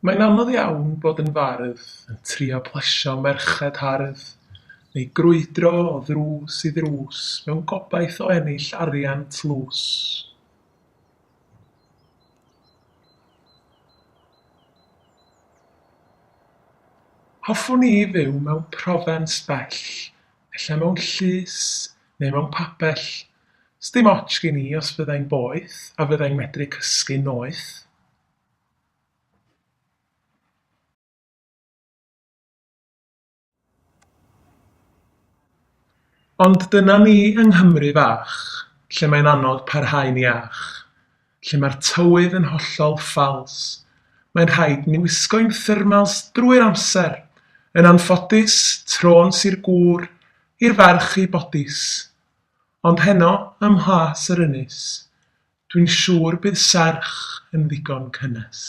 Mae'n anodd iawn bod yn fardd yn trio plesio merched hardd, neu grwydro o ddrws i ddrws mewn gobaith o ennill arian tlws. Hoffwn i fyw mewn profens bell, ella mewn llys neu mewn papell. Sdim ots gen i os fyddai'n boeth a fyddai'n medru cysgu noeth. Ond dyna ni yng Nghymru fach, lle mae'n anodd parhau'n iach, lle mae'r tywydd yn hollol ffals. Mae'n rhaid ni wisgo'n thermals drwy'r amser, yn anffodus trons i'r gŵr, i'r ferch i bodus. Ond heno ym mhlas yr ynys, dwi'n siŵr bydd serch yn ddigon cynnes.